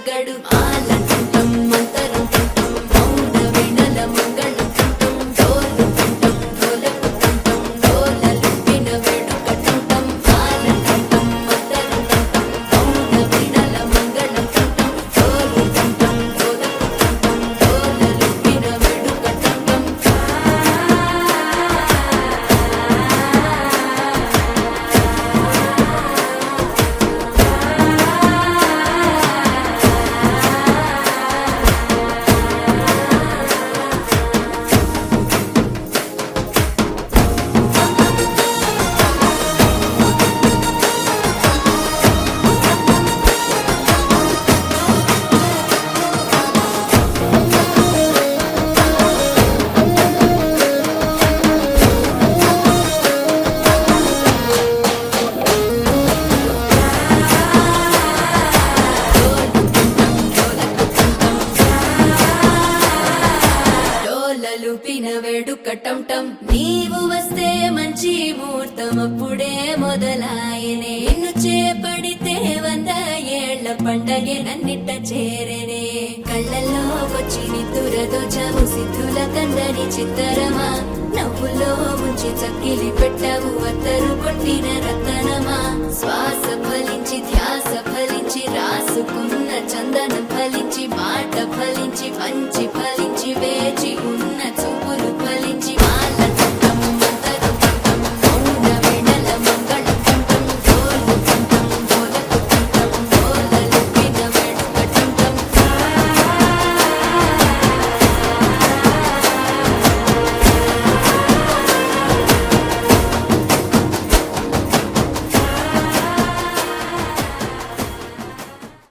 రగడు ఆలంటం మంతరం టం మౌన వీణల మంగళం టం డోలు టం డోలకు టం డోలలు పిన వేడుక టం ఆలంటం మంతరం టం మౌన వీణల మంగళం టం డోలు టం డోలకు టం డోలలు పిన వేడుక టం డోలలు పిన వేడుక టం టం నీవు వస్తే మంచి ముహూర్తం అప్పుడే మొదలాయనే నిన్ను చేపడితే 100 ఏళ్ల పండగే నన్నిట్ట చేరనే కళ్ళల్లో వచ్చి నిద్దురదో చవు సిద్ధుల కందని చిత్తరమా నవ్వులో ముంచి చక్కిలి పెట్టవు అత్తరు కొట్టిన రతనమా శ్వాస